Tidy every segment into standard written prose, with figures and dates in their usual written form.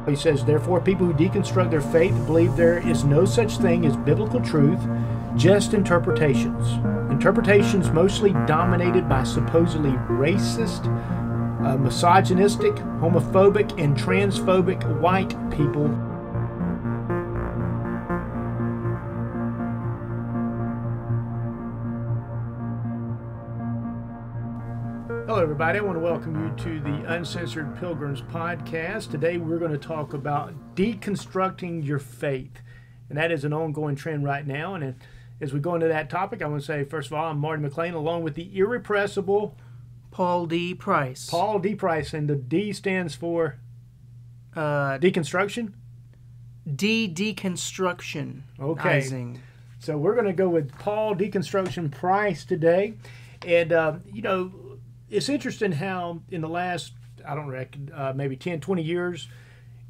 He says, therefore, people who deconstruct their faith believe there is no such thing as biblical truth, just interpretations. Interpretations mostly dominated by supposedly racist, misogynistic, homophobic, and transphobic white people. Hello, everybody. I want to welcome you to the Uncensored Pilgrims podcast. Today, we're going to talk about deconstructing your faith, and that is an ongoing trend right now. And as we go into that topic, I want to say, first of all, I'm Marty McLain, along with the irrepressible Paul D. Price. Paul D. Price, and the D stands for deconstruction. Deconstruction. Okay. So we're going to go with Paul Deconstruction Price today, and it's interesting how in the last, I don't reckon, maybe 10, 20 years,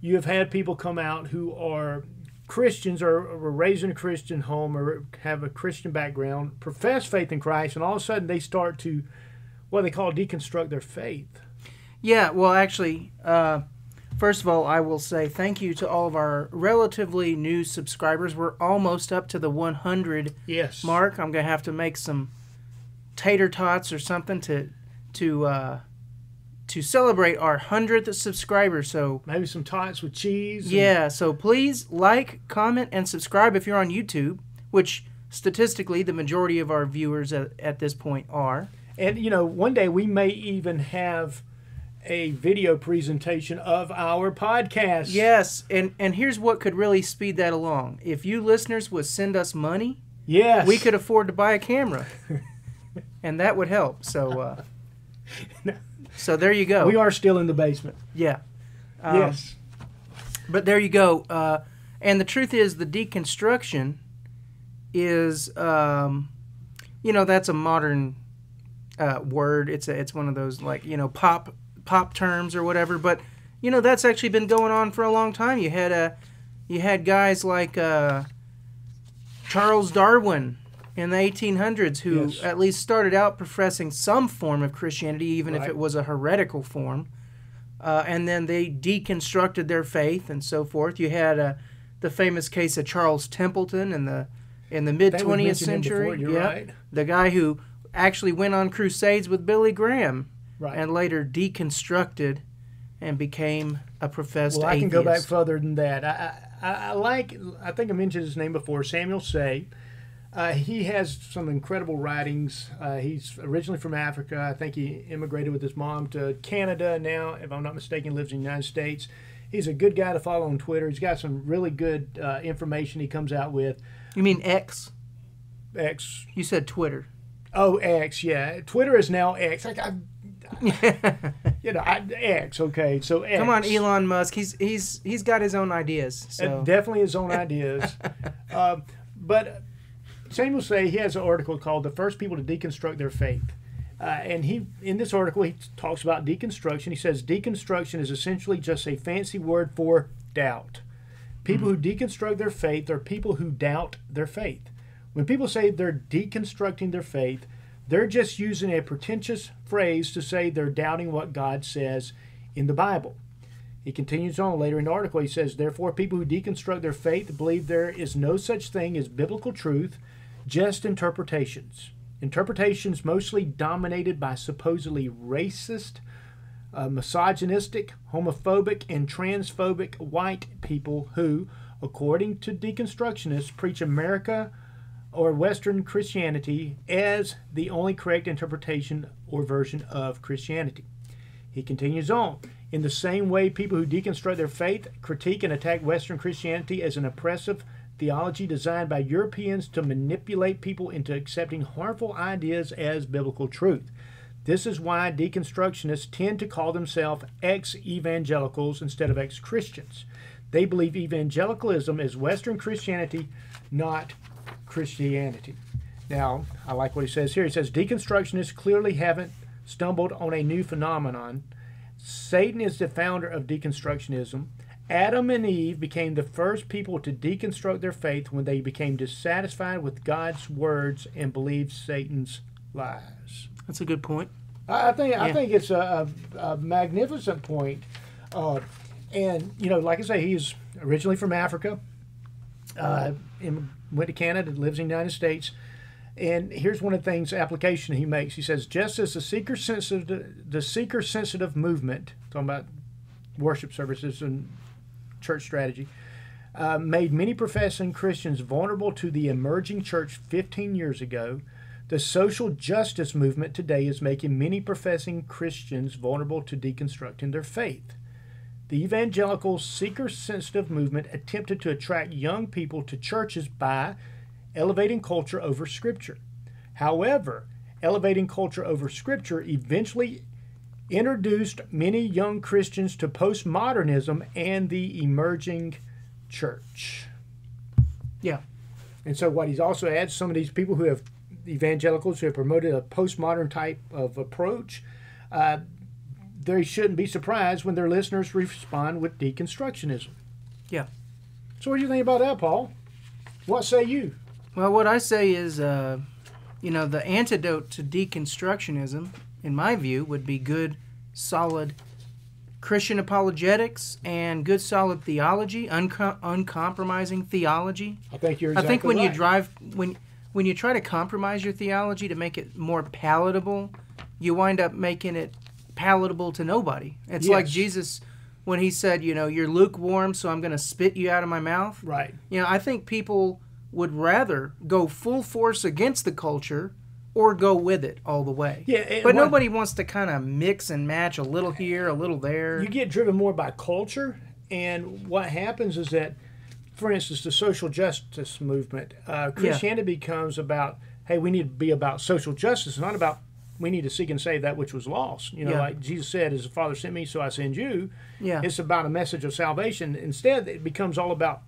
you have had people come out who are Christians or were raised in a Christian home or have a Christian background, profess faith in Christ, and all of a sudden they start to, what they call deconstruct their faith. Yeah, well, actually, first of all, I will say thank you to all of our relatively new subscribers. We're almost up to the 100 mark. I'm going to have to make some tater tots or something to celebrate our 100th subscriber. So maybe some tots with cheese. Yeah, so please like, comment, and subscribe if you're on YouTube, which statistically the majority of our viewers at this point are. And, one day we may even have a video presentation of our podcast. Yes, and here's what could really speed that along. If you listeners would send us money, yes, we could afford to buy a camera, and that would help. So, so there you go. We are still in the basement. Yeah. Yes. But there you go. And the truth is, the deconstruction is, that's a modern word. It's one of those pop terms or whatever. But that's actually been going on for a long time. You had guys like Charles Darwin in the 1800s who at least started out professing some form of Christianity, even if it was a heretical form. And then they deconstructed their faith and so forth. You had the famous case of Charles Templeton in the mid-20th century. You're right. The guy who actually went on crusades with Billy Graham and later deconstructed and became a professed atheist. I can go back further than that. I think I mentioned his name before, Samuel Say. He has some incredible writings. He's originally from Africa. I think he immigrated with his mom to Canada. Now, if I'm not mistaken, lives in the United States. He's a good guy to follow on Twitter. He's got some really good information he comes out with. You mean X? X. You said Twitter. Oh, X, yeah. Twitter is now X. X, okay. So X. Come on, Elon Musk. He's got his own ideas. So. Definitely his own ideas. But Samuel Say, he has an article called "The First People to Deconstruct Their Faith," and in this article he talks about deconstruction. He says deconstruction is essentially just a fancy word for doubt. People who deconstruct their faith are people who doubt their faith. When people say they're deconstructing their faith, they're just using a pretentious phrase to say they're doubting what God says in the Bible. He continues on later in the article. He says, therefore, people who deconstruct their faith believe there is no such thing as biblical truth, just interpretations. Interpretations mostly dominated by supposedly racist, misogynistic, homophobic, and transphobic white people who, according to deconstructionists, preach America or Western Christianity as the only correct interpretation or version of Christianity. He continues on. In the same way, people who deconstruct their faith critique and attack Western Christianity as an oppressive theology designed by Europeans to manipulate people into accepting harmful ideas as biblical truth. This is why deconstructionists tend to call themselves ex-evangelicals instead of ex-Christians. They believe evangelicalism is Western Christianity, not Christianity. Now, I like what he says here. He says, deconstructionists clearly haven't stumbled on a new phenomenon. Satan is the founder of deconstructionism. Adam and Eve became the first people to deconstruct their faith when they became dissatisfied with God's words and believed Satan's lies. That's a good point. I think it's a magnificent point. And, you know, like I say, he's originally from Africa, went to Canada, lives in the United States. And here's one of the things, application he makes. He says, just as the seeker-sensitive movement, talking about worship services and church strategy, made many professing Christians vulnerable to the emerging church 15 years ago, the social justice movement today is making many professing Christians vulnerable to deconstructing their faith. The evangelical seeker-sensitive movement attempted to attract young people to churches by elevating culture over Scripture. However, elevating culture over Scripture eventually introduced many young Christians to postmodernism and the emerging church. Yeah. And so what he's also adds, some of these people who have, evangelicals who have promoted a postmodern type of approach, they shouldn't be surprised when their listeners respond with deconstructionism. Yeah. So what do you think about that, Paul? What say you? Well, what I say is, you know, the antidote to deconstructionism, in my view, would be good, solid Christian apologetics and good, solid theology, uncompromising theology. I think you're exactly I think when right. when you try to compromise your theology to make it more palatable, you wind up making it palatable to nobody. It's like Jesus when he said, you know, you're lukewarm, so I'm going to spit you out of my mouth. Right. You know, I think people would rather go full force against the culture or go with it all the way. Yeah, but nobody wants to kind of mix and match a little here, a little there. You get driven more by culture, and what happens is that, for instance, the social justice movement, Christianity becomes about, hey, we need to be about social justice, not about we need to seek and save that which was lost. You know, like Jesus said, as the Father sent me, so I send you. Yeah. It's about a message of salvation. Instead, it becomes all about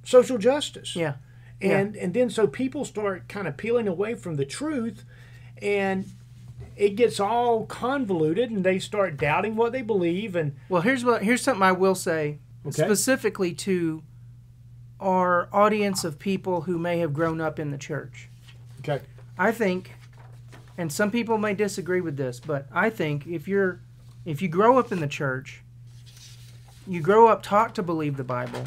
social justice. Yeah. And then so people start kind of peeling away from the truth, and it gets all convoluted, and they start doubting what they believe. And well, here's something I will say specifically to our audience of people who may have grown up in the church. Okay. I think, and some people may disagree with this, but I think if you grow up in the church, you grow up taught to believe the Bible,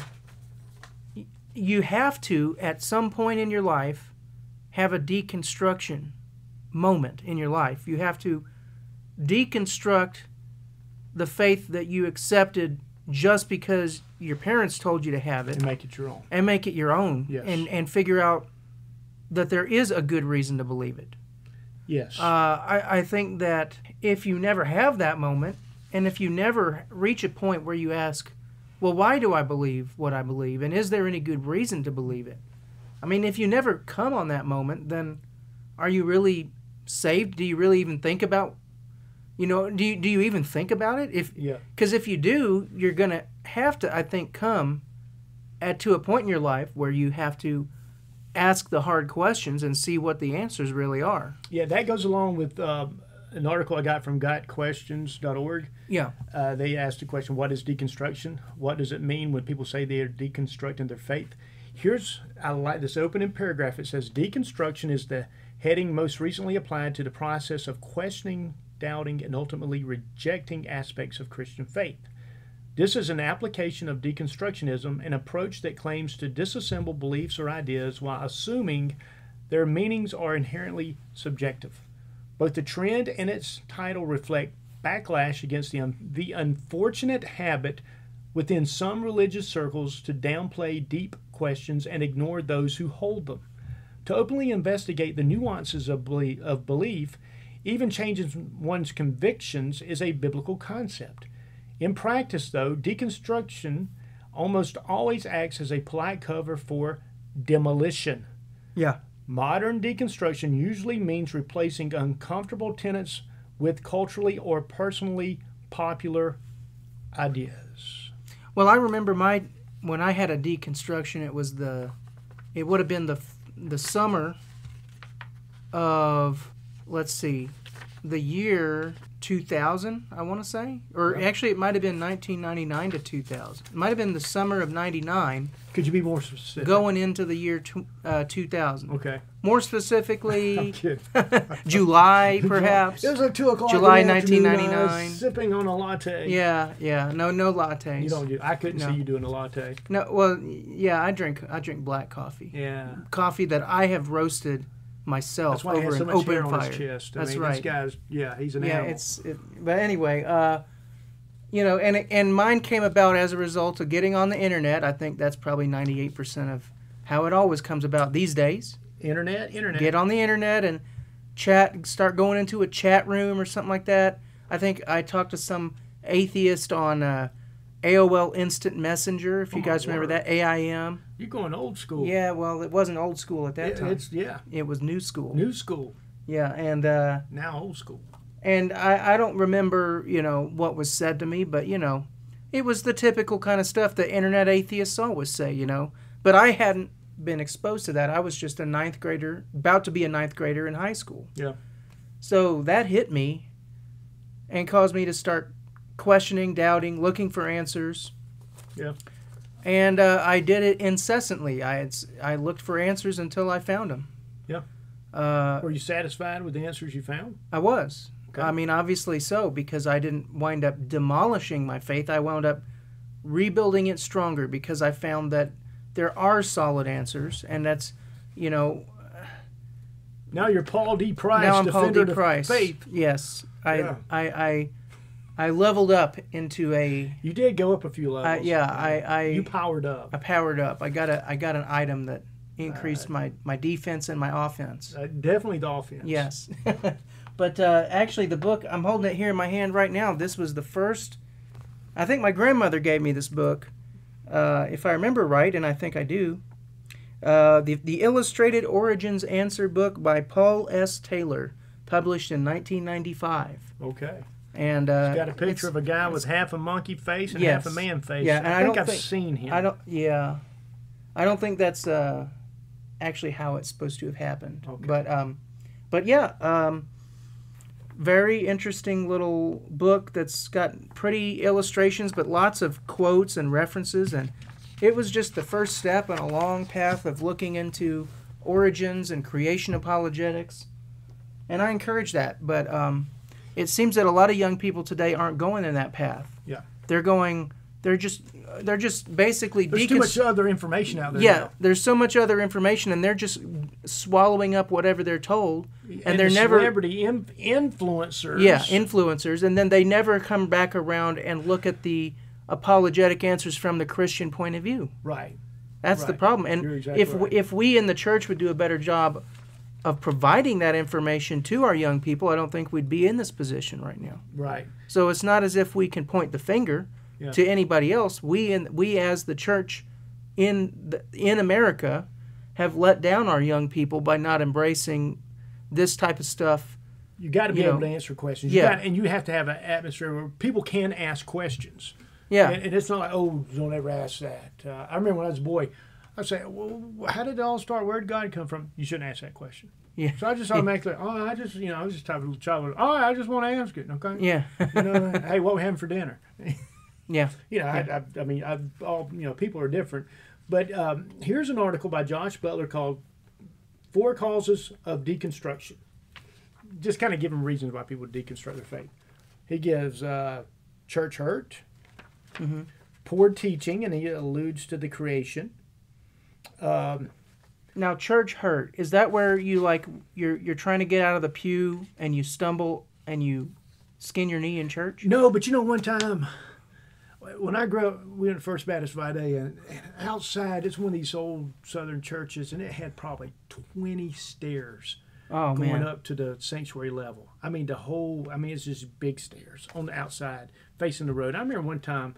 you have to, at some point in your life, have a deconstruction moment in your life. You have to deconstruct the faith that you accepted just because your parents told you to have it. And make it your own. And make it your own. Yes. And figure out that there is a good reason to believe it. Yes. I think that if you never have that moment, and if you never reach a point where you ask, well, why do I believe what I believe? And is there any good reason to believe it? I mean, if you never come on that moment, then are you really saved? Do you really even think about, you know, do you even think about it? Because if you do, you're going to have to, I think, come to a point in your life where you have to ask the hard questions and see what the answers really are. Yeah, that goes along with an article I got from gotquestions.org. Yeah. They asked the question, what is deconstruction? What does it mean when people say they are deconstructing their faith? I like this opening paragraph. It says, deconstruction is the heading most recently applied to the process of questioning, doubting, and ultimately rejecting aspects of Christian faith. This is an application of deconstructionism, an approach that claims to disassemble beliefs or ideas while assuming their meanings are inherently subjective. Both the trend and its title reflect backlash against the unfortunate habit within some religious circles to downplay deep questions and ignore those who hold them. To openly investigate the nuances of belief, even changing one's convictions, is a biblical concept. In practice, though, deconstruction almost always acts as a polite cover for demolition. Yeah. Modern deconstruction usually means replacing uncomfortable tenets with culturally or personally popular ideas. Well, I remember when I had a deconstruction, it would have been the summer of, let's see, the year 2000, I want to say. Or actually, it might have been 1999 to 2000. It might have been the summer of 99. Could you be more specific? Going into the year 2000. Okay. More specifically, I'm kidding. July, perhaps. It was like 2 o'clock. July in the afternoon, 1999. Sipping on a latte. Yeah. No lattes. You don't do. I couldn't see you doing a latte. No, well, yeah, I drink black coffee. Yeah. Coffee that I have roasted myself That's why over he has so an much open hair fire. on his chest. That's This right. guy's, he's an animal. But anyway, and mine came about as a result of getting on the internet. I think that's probably 98% of how it always comes about these days. Internet. Get on the internet and chat, start going into a chat room or something like that. I think I talked to some atheist on AOL Instant Messenger, if you guys remember that, AIM. You're going old school. Yeah, well, it wasn't old school at that time. It was new school. New school. Yeah, and now old school. And I don't remember, what was said to me, but, it was the typical kind of stuff that internet atheists always say, But I hadn't been exposed to that. I was just a ninth grader, about to be a ninth grader in high school. Yeah. So that hit me and caused me to start questioning, doubting, looking for answers. Yeah. And I did it incessantly. I looked for answers until I found them. Yeah. Were you satisfied with the answers you found? I was. Okay. I mean, obviously so, because I didn't wind up demolishing my faith. I wound up rebuilding it stronger because I found that there are solid answers, and that's, Now you're Paul D. Price, now I'm defender Paul D. Price. of faith. Yes. Yeah. I leveled up into a... You did go up a few levels. You powered up. I powered up. I got an item that increased my defense and my offense. Definitely the offense. Yes. But actually, the book, I'm holding it here in my hand right now. This was the first... I think my grandmother gave me this book, if I remember right, and I think I do. The Illustrated Origins Answer book by Paul S. Taylor, published in 1995. Okay. And it's got a picture of a guy with half a monkey face and half a man face. Yeah, and I think I've seen him. I don't think that's actually how it's supposed to have happened. Okay. But yeah, very interesting little book that's got pretty illustrations, but lots of quotes and references, and it was just the first step on a long path of looking into origins and creation apologetics, and I encourage that. But it seems that a lot of young people today aren't going in that path. Yeah, they're just basically... There's too much other information out there. Yeah, now. There's so much other information, and they're just swallowing up whatever they're told. And they're never... Celebrity influencers. Yeah, influencers. And then they never come back around and look at the apologetic answers from the Christian point of view. Right. That's the problem. And if we in the church would do a better job of providing that information to our young people, I don't think we'd be in this position right now. Right. So it's not as if we can point the finger to anybody else. We as the church in America have let down our young people by not embracing this type of stuff. You got to be able to answer questions. And you have to have an atmosphere where people can ask questions. Yeah. And it's not like, oh, don't ever ask that. I remember when I was a boy, I'd say, well, how did it all start? Where did God come from? You shouldn't ask that question. Yeah. So I just automatically, I was just type of little child. I just want to ask it. Okay. Yeah. Hey, what we having for dinner? Yeah. I mean, people are different. But here's an article by Josh Butler called 4 Causes of Deconstruction. Just kind of give them reasons why people deconstruct their faith. He gives church hurt, poor teaching, and he alludes to the creation. Now, church hurt, is that where you're trying to get out of the pew and you stumble and you skin your knee in church? No, but one time when I grew up, we went to First Baptist Vidae, and outside, it's one of these old Southern churches, and it had probably 20 stairs going up to the sanctuary level. I mean, it's just big stairs on the outside facing the road. I remember one time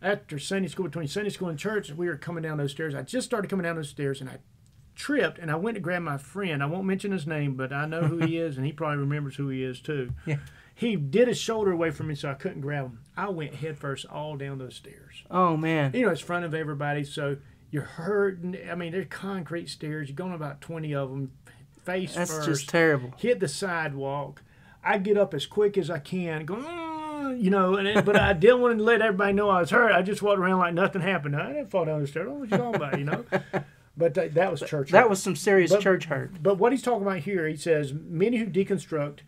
after Sunday school, between Sunday school and church, we were coming down those stairs. I just started coming down those stairs, and I tripped, and I went to grab my friend. I won't mention his name, but I know who he is, and he probably remembers who he is too. Yeah. He did his shoulder away from me, so I couldn't grab him. I went headfirst all down those stairs. Oh, man. It's in front of everybody, so you're hurting. I mean, they're concrete stairs. You're going about 20 of them, face first. That's just terrible. Hit the sidewalk. I get up as quick as I can, going, but I didn't want to let everybody know I was hurt. I just walked around like nothing happened. I didn't fall down the stairs. What you talking about, But that was church hurt. That was some serious church hurt. But what he's talking about here, he says, many who deconstruct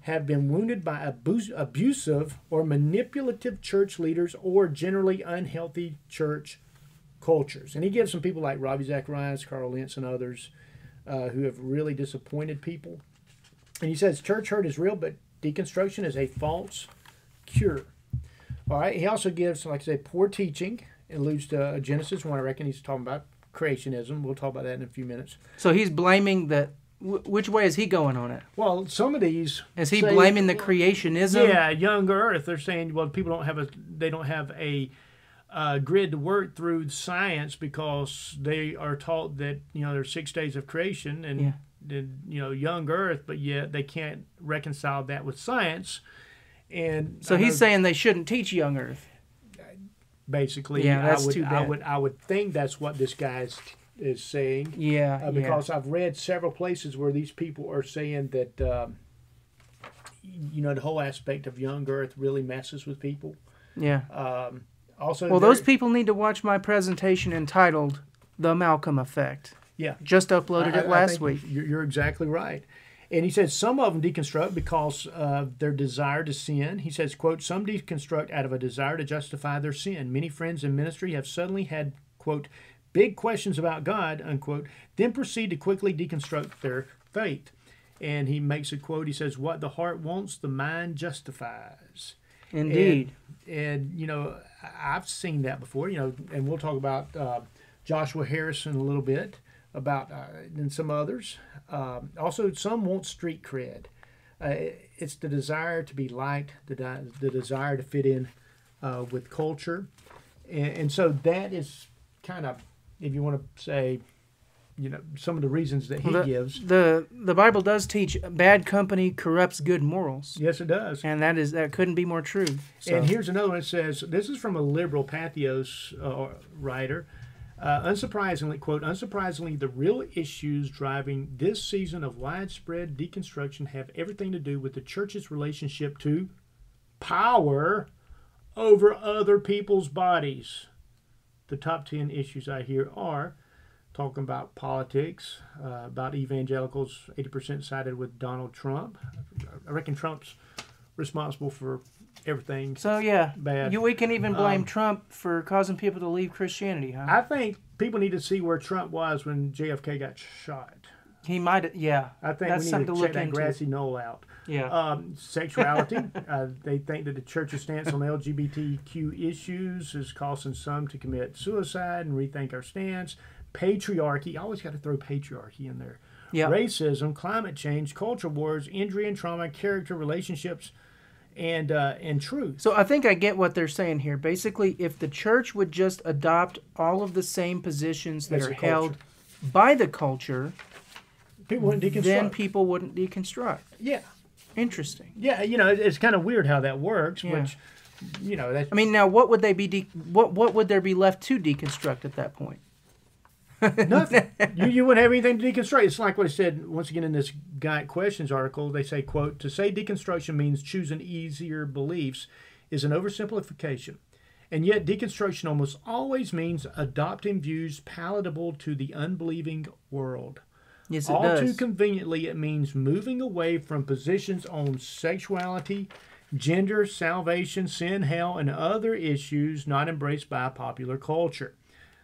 have been wounded by abusive or manipulative church leaders or generally unhealthy church cultures. And he gives some people like Ravi Zacharias, Carl Lentz, and others who have really disappointed people. And he says church hurt is real, but deconstruction is a false cure. All right. He also gives, like I said, poor teaching. It alludes to Genesis 1. I reckon he's talking about creationism. We'll talk about that in a few minutes. So he's blaming the... Which way is he going on it? Well, some of these... Is he blaming the creationism? Yeah, young Earth. They're saying, well, people don't have a grid to work through science because they are taught that, there's 6 days of creation and, young Earth, but yet they can't reconcile that with science. And so he's saying they shouldn't teach young Earth. Basically, yeah, that's too bad. I would think that's what this guy is saying. Yeah, because I've read several places where these people are saying that, the whole aspect of young Earth really messes with people. Yeah. Also, those people need to watch my presentation entitled "The Malcolm Effect." Yeah, just uploaded it last week. You're exactly right. And he says some of them deconstruct because of their desire to sin. He says, quote, some deconstruct out of a desire to justify their sin. Many friends in ministry have suddenly had, quote, big questions about God, unquote, then proceed to quickly deconstruct their faith. And he makes a quote, he says, what the heart wants, the mind justifies. Indeed. And I've seen that before, and we'll talk about Joshua Harrison a little bit, and some others. Also, some want street cred. It's the desire to be liked, the desire to fit in with culture. And so that is kind of, if you want to say, some of the reasons that he gives. The Bible does teach bad company corrupts good morals. Yes, it does. And that couldn't be more true. So. And here's another one that says, this is from a liberal Patheos writer. Unsurprisingly, quote, unsurprisingly, the real issues driving this season of widespread deconstruction have everything to do with the church's relationship to power over other people's bodies. The top 10 issues I hear are talking about politics, about evangelicals, 80% sided with Donald Trump. I reckon Trump's responsible for everything. So yeah, bad. We can even blame Trump for causing people to leave Christianity, huh? I think people need to see where Trump was when JFK got shot. He might, yeah. I think that's we need to check that grassy knoll out. Yeah. Sexuality. They think that the church's stance on LGBTQ issues is causing some to commit suicide and rethink our stance. Patriarchy. I always got to throw patriarchy in there. Yeah. Racism, climate change, culture wars, injury and trauma, character, relationships, and truth. So I think I get what they're saying here. Basically, if the church would just adopt all of the same positions that are held by the culture, people wouldn't deconstruct. Then people wouldn't deconstruct. Yeah. Interesting. Yeah, it's kind of weird how that works. Yeah. Which, that's, I mean, now what would they be? What would there be left to deconstruct at that point? nothing. You wouldn't have anything to deconstruct. It's like what I said once again in this Guide Questions article. They say, quote, to say deconstruction means choosing easier beliefs is an oversimplification. And yet deconstruction almost always means adopting views palatable to the unbelieving world. Yes, it All does. too conveniently, it means moving away from positions on sexuality, gender, salvation, sin, hell, and other issues not embraced by popular culture.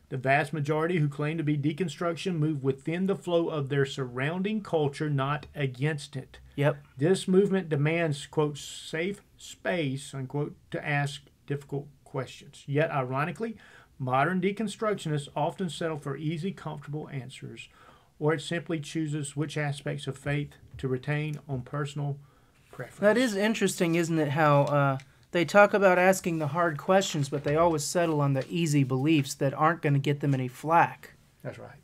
The vast majority who claim to be deconstruction move within the flow of their surrounding culture, not against it. Yep. This movement demands, quote, safe space, unquote, to ask difficult questions. Yet, ironically, modern deconstructionists often settle for easy, comfortable answers, or it simply chooses which aspects of faith to retain on personal preference. That is interesting, isn't it, how they talk about asking the hard questions, but they always settle on the easy beliefs that aren't going to get them any flack. That's right.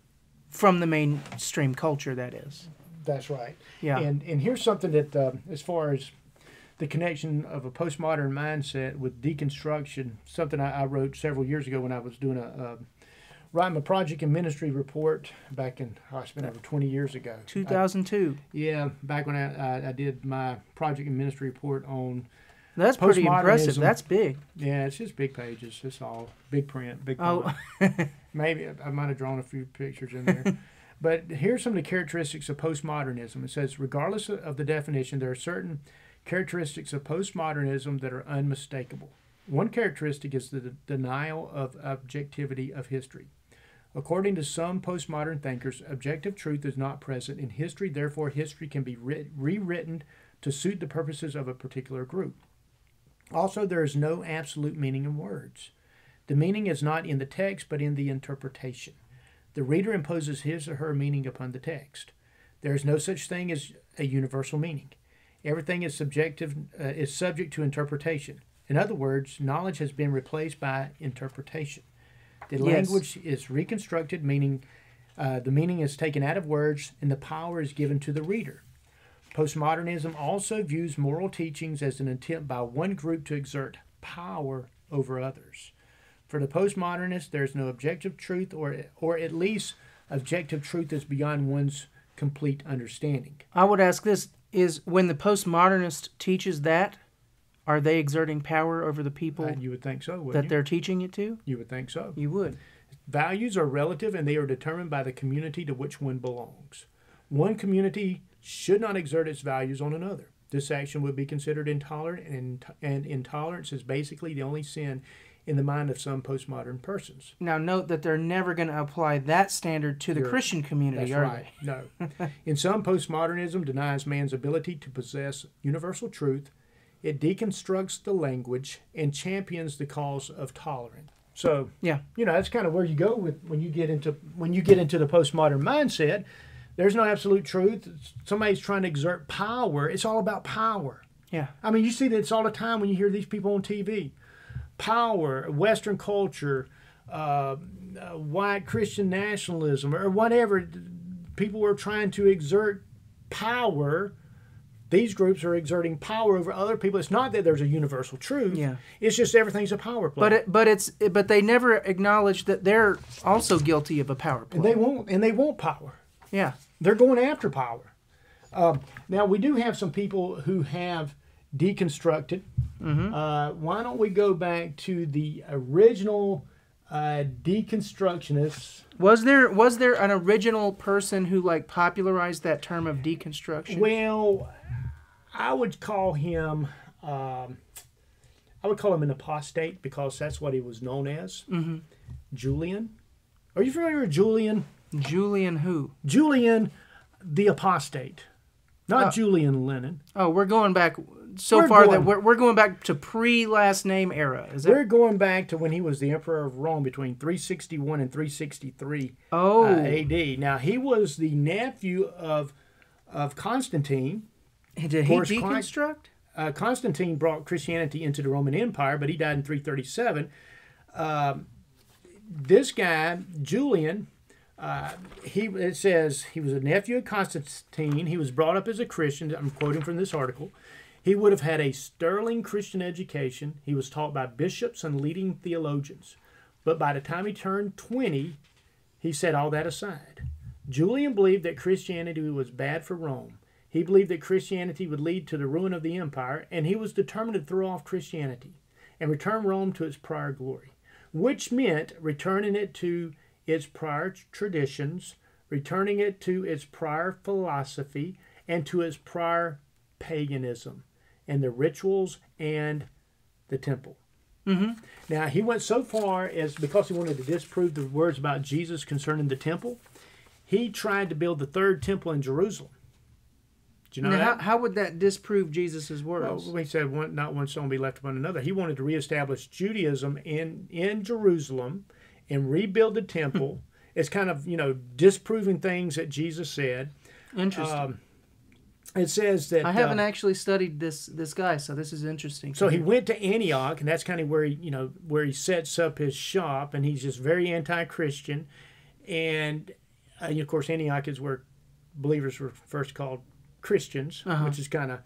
From the mainstream culture, that is. That's right. Yeah. And here's something that, as far as the connection of a postmodern mindset with deconstruction, something I wrote several years ago when I was doing writing my project and ministry report back in, it's been over 20 years ago. 2002. Yeah, back when I did my project and ministry report on That's pretty impressive. That's big. Yeah, it's just big pages. It's all big print, big Oh, font. Maybe I might have drawn a few pictures in there. But here's some of the characteristics of postmodernism. It says, regardless of the definition, there are certain characteristics of postmodernism that are unmistakable. One characteristic is the denial of objectivity of history. According to some postmodern thinkers, objective truth is not present in history, therefore history can be rewritten to suit the purposes of a particular group. Also, there is no absolute meaning in words. The meaning is not in the text, but in the interpretation. The reader imposes his or her meaning upon the text. There is no such thing as a universal meaning. Everything is subject to interpretation. In other words, knowledge has been replaced by interpretation. The language is reconstructed, meaning the meaning is taken out of words and the power is given to the reader. Postmodernism also views moral teachings as an attempt by one group to exert power over others. For the postmodernist, there is no objective truth, or at least objective truth is beyond one's complete understanding. I would ask this, is when the postmodernist teaches that, are they exerting power over the people You would think so, wouldn't that you? they're teaching it to? You would think so. You would. Values are relative and they are determined by the community to which one belongs. One community should not exert its values on another. This action would be considered intolerant, and intolerance is basically the only sin in the mind of some postmodern persons. Now, note that they're never going to apply that standard to the Christian community, That's are right. No. In some, postmodernism denies man's ability to possess universal truth. It deconstructs the language and champions the cause of tolerance. So, yeah, that's kind of where you go with when you get into the postmodern mindset. There's no absolute truth. Somebody's trying to exert power. It's all about power. Yeah. I mean, you see this all the time when you hear these people on TV. Power, Western culture, white Christian nationalism, or whatever. People are trying to exert power. These groups are exerting power over other people. It's not that there's a universal truth. Yeah. It's just everything's a power play. But they never acknowledge that they're also guilty of a power play. And they want power. Yeah. They're going after power. Now, we do have some people who have deconstructed. Mm-hmm. Why don't we go back to the original deconstructionists? Was there an original person who popularized that term of deconstruction? Well, I would call him an apostate because that's what he was known as. Mm-hmm. Julian. Are you familiar with Julian? Julian who? Julian the apostate. Not Julian Lennon. Oh, we're going back we're going back to pre-last name era. We're going back to when he was the emperor of Rome between 361 and 363 AD. Now, he was the nephew of Constantine. Did he deconstruct? Constantine brought Christianity into the Roman Empire, but he died in 337. This guy, Julian, it says he was a nephew of Constantine. He was brought up as a Christian. I'm quoting from this article. He would have had a sterling Christian education. He was taught by bishops and leading theologians. But by the time he turned 20, he set all that aside. Julian believed that Christianity was bad for Rome. He believed that Christianity would lead to the ruin of the empire, and he was determined to throw off Christianity and return Rome to its prior glory, which meant returning it to its prior traditions, returning it to its prior philosophy, and to its prior paganism and the rituals and the temple. Mm-hmm. Now, he went so far as, because he wanted to disprove the words about Jesus concerning the temple, he tried to build the third temple in Jerusalem. Do you know that? How would that disprove Jesus' words? Well, he said, not one stone be left upon another. He wanted to reestablish Judaism in Jerusalem and rebuild the temple. It's kind of, disproving things that Jesus said. Interesting. It says that I haven't actually studied this guy, so this is interesting. So he went to Antioch, and that's kind of where he sets up his shop, and he's just very anti-Christian. And of course, Antioch is where believers were first called Christians, which is kind of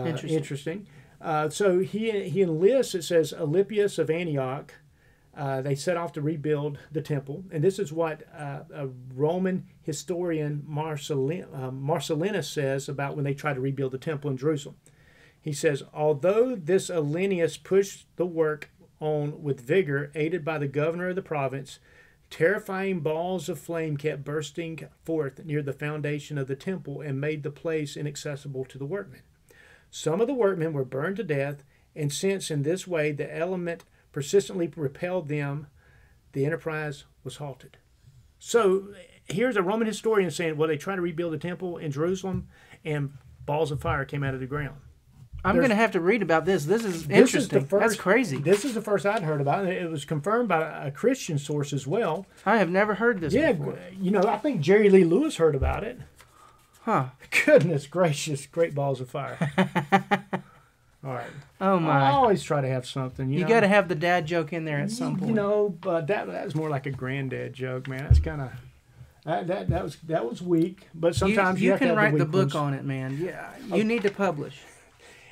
interesting. So he enlists. It says Alypius of Antioch They set off to rebuild the temple, and this is what a Roman historian Marcellinus says about when they tried to rebuild the temple in Jerusalem. He says, although this Arrhenius pushed the work on with vigor, aided by the governor of the province, terrifying balls of flame kept bursting forth near the foundation of the temple and made the place inaccessible to the workmen. Some of the workmen were burned to death, and since in this way the element persistently repelled them, the enterprise was halted. So here's a Roman historian saying, well, they tried to rebuild the temple in Jerusalem, and balls of fire came out of the ground. I'm going to have to read about this. This is interesting. That's crazy. This is the first I'd heard about it. It was confirmed by a Christian source as well. I have never heard this before. I think Jerry Lee Lewis heard about it. Huh. Goodness gracious, great balls of fire. All right. Oh, my. I always try to have something. You got to have the dad joke in there at some point. But that was more like a granddad joke, man. That's kind of... That was weak, but sometimes you have to have write the book ones. on it, man. Yeah, you need to publish.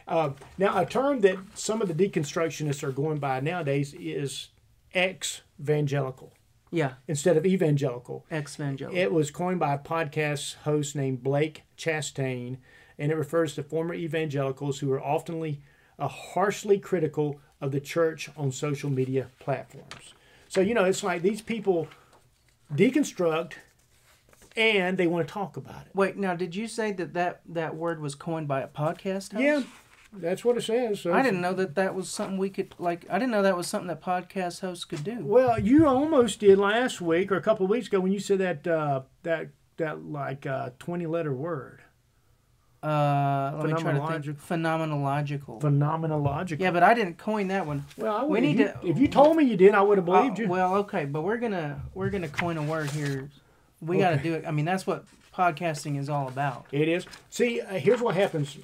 Now, a term that some of the deconstructionists are going by nowadays is ex-evangelical. Yeah. Instead of evangelical. Ex-evangelical. It was coined by a podcast host named Blake Chastain, and it refers to former evangelicals who are often harshly critical of the church on social media platforms. So, it's like these people deconstruct and they want to talk about it. Wait, now, did you say that word was coined by a podcast host? Yeah. That's what it says. So I didn't know that was something we could, I didn't know that was something that podcast hosts could do. Well, you almost did last week or a couple of weeks ago when you said that 20-letter word. Let me try to think. Phenomenological. Phenomenological. Yeah, but I didn't coin that one. Well, if you told me you did, I would have believed you. Well, okay, but we're gonna coin a word here. We got to do it. I mean, that's what podcasting is all about. It is. See, here's what happens.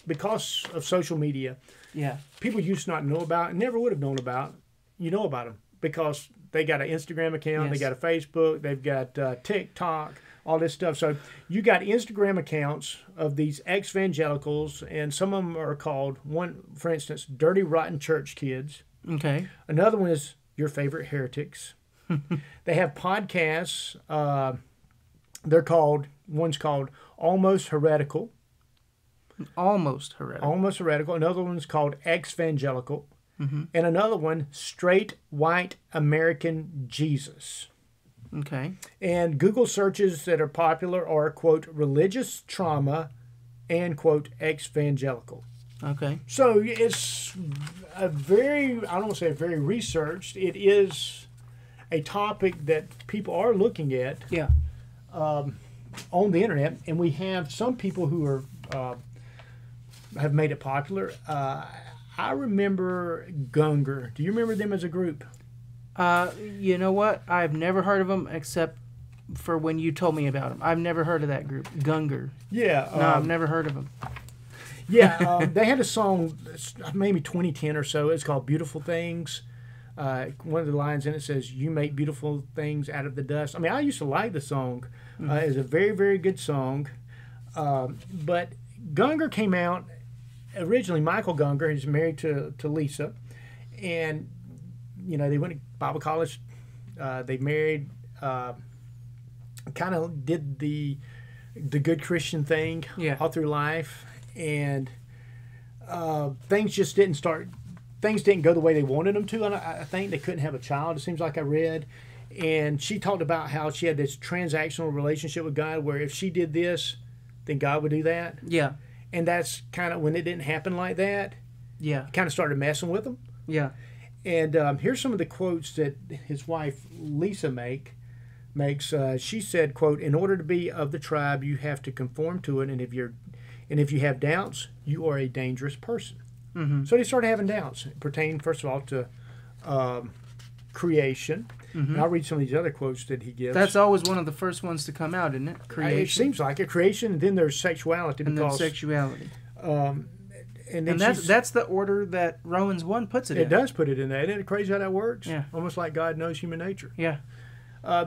Because of social media, people used to not know about, never would have known about. You know about them because they got an Instagram account, they got a Facebook, they've got TikTok, all this stuff. So you got Instagram accounts of these ex-evangelicals, and some of them are called, one, for instance, Dirty Rotten Church Kids. Okay. Another one is Your Favorite Heretics. They have podcasts. One's called Almost Heretical. Almost heretical. Another one's called ex-evangelical. Mm-hmm. And another one, Straight White American Jesus. Okay. And Google searches that are popular are, quote, religious trauma and, quote, ex-evangelical. Okay. So it's I don't want to say very researched. It is a topic that people are looking at on the internet. And we have some people who are... have made it popular. I remember Gungor. Do you remember them as a group? You know what? I've never heard of them except for when you told me about them. I've never heard of that group, Gungor. Yeah. No, I've never heard of them. Yeah, they had a song, maybe 2010 or so. It's called Beautiful Things. One of the lines in it says, "You make beautiful things out of the dust." I mean, I used to like the song. It's a very, very good song. But Gungor came out originally. Michael Gungor, he's married to Lisa, and they went to Bible college. They married. Kind of did the good Christian thing all through life, and things just didn't start. Things didn't go the way they wanted them to. And I think they couldn't have a child. It seems like I read. And she talked about how she had this transactional relationship with God, where if she did this, then God would do that. Yeah. And that's kind of when it didn't happen like that. Yeah. Kind of started messing with him. Yeah. And here's some of the quotes that his wife Lisa makes. She said, "Quote: In order to be of the tribe, you have to conform to it, and if you have doubts, you are a dangerous person." Mm-hmm. So they started having doubts. It pertained, first of all, to creation. Mm-hmm. And I'll read some of these other quotes that he gives. That's always one of the first ones to come out, isn't it? Creation. It seems like it. Creation, and then there's sexuality. And then sexuality. And that's the order that Romans 1 puts it in. It does put it in there. Isn't it crazy how that works? Yeah. Almost like God knows human nature. Yeah.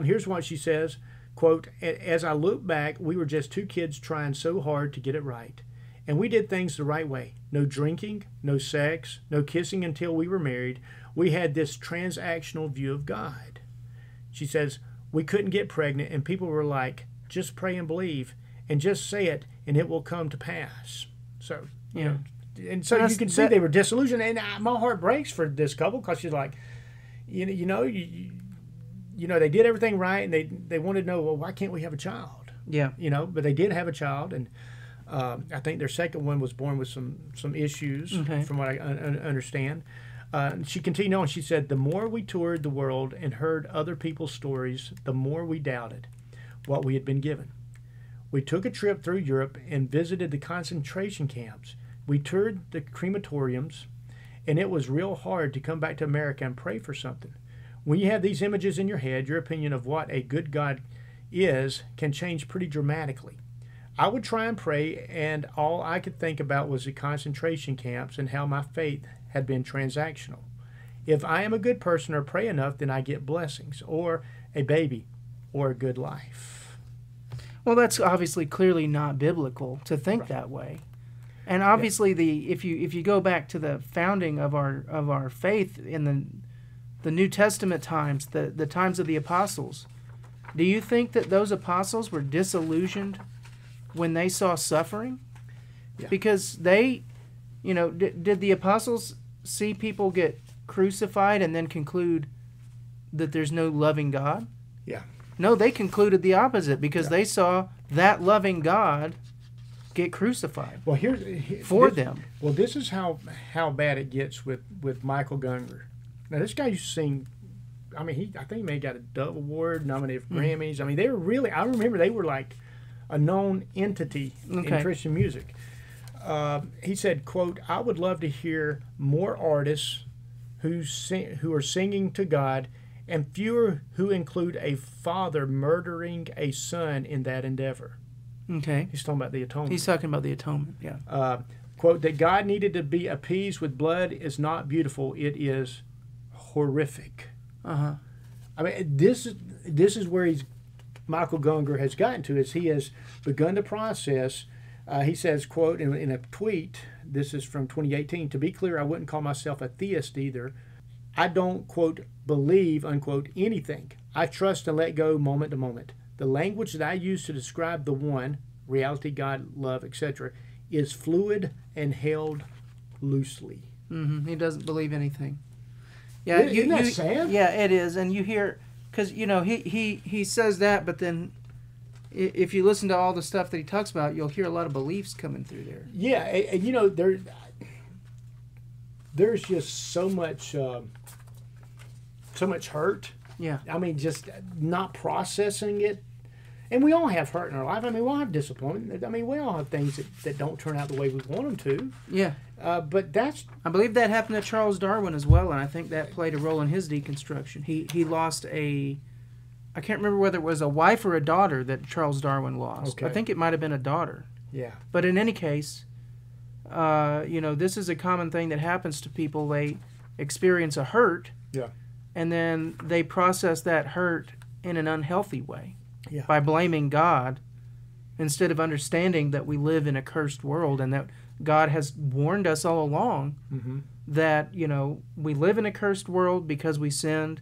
Here's what she says, quote: "As I look back, we were just two kids trying so hard to get it right. And we did things the right way. No drinking, no sex, no kissing until we were married. We had this transactional view of God. She says, we couldn't get pregnant, and people were like, just pray and believe, and just say it, and it will come to pass. So, you know, and so you can see they were disillusioned, and my heart breaks for this couple, because she's like, you know, they did everything right, and they wanted to know, well, why can't we have a child? Yeah. You know, but they did have a child, and I think their second one was born with some issues, from what I understand. She continued on. She said, the more we toured the world and heard other people's stories, the more we doubted what we had been given. We took a trip through Europe and visited the concentration camps. We toured the crematoriums, and it was real hard to come back to America and pray for something. When you have these images in your head, your opinion of what a good God is can change pretty dramatically. I would try and pray, and all I could think about was the concentration camps and how my faith had been transactional. If I am a good person or pray enough, then I get blessings, or a baby, or a good life. Well, that's obviously clearly not biblical to think that way. And obviously, if you go back to the founding of our faith in the New Testament times, the times of the apostles, do you think that those apostles were disillusioned when they saw suffering? Yeah. Because they, did the apostles see people get crucified and then conclude that there's no loving God? Yeah. No, they concluded the opposite, because they saw that loving God get crucified. Well, for them. Well, this is how bad it gets with Michael Gungor. Now, this guy used to sing. I mean, I think he may have got a Dove Award, nominated for Grammys. I mean, they were really. I remember they were like a known entity in Christian music. He said, quote, I would love to hear more artists who are singing to God, and fewer who include a father murdering a son in that endeavor. Okay. He's talking about the atonement. He's talking about the atonement, yeah. Quote, that God needed to be appeased with blood is not beautiful. It is horrific. Uh-huh. I mean, this is where Michael Gungor has gotten to, is he has begun the process. He says, quote, in a tweet, this is from 2018, to be clear, I wouldn't call myself a theist either. I don't, quote, believe, unquote, anything. I trust and let go moment to moment. The language that I use to describe the one, reality, God, love, etc., is fluid and held loosely. Mm-hmm. He doesn't believe anything. Yeah, Isn't that sad? Yeah, it is. And you hear, because, he says that, but then if you listen to all the stuff that he talks about, you'll hear a lot of beliefs coming through there. Yeah, and there's just so much hurt. Yeah. I mean, just not processing it. And we all have hurt in our life. I mean, we all have disappointment. I mean, we all have things that don't turn out the way we want them to. Yeah. But that's... I believe that happened to Charles Darwin as well, and I think that played a role in his deconstruction. He lost I can't remember whether it was a wife or a daughter that Charles Darwin lost. Okay. I think it might have been a daughter. Yeah. But in any case, this is a common thing that happens to people. They experience a hurt. Yeah. And then they process that hurt in an unhealthy way. Yeah. By blaming God instead of understanding that we live in a cursed world and that God has warned us all along that, we live in a cursed world because we sinned.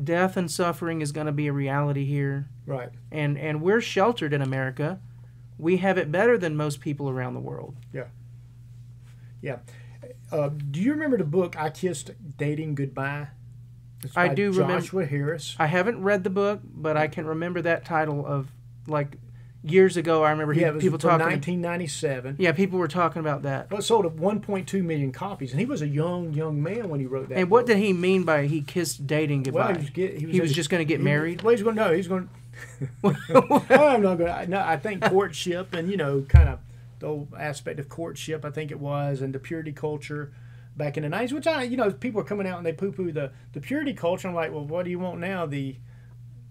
Death and suffering is going to be a reality here. Right. And we're sheltered in America. We have it better than most people around the world. Yeah. Yeah. Do you remember the book I Kissed Dating Goodbye? It's by I do remember. Joshua Harris. I haven't read the book, but I can remember that title of, like, years ago. I remember people talking. 1997. Yeah, people were talking about that. Well, it sold 1.2 million copies, and he was a young man when he wrote that. And book. what did he mean by he kissed dating goodbye? Well, he was just going to get married? Well, he's going to know. He's going to... I'm not going to... No, I think courtship and, kind of the whole aspect of courtship, I think it was, and the purity culture back in the 90s, which people are coming out and they poo-poo the purity culture. I'm like, well, what do you want now? The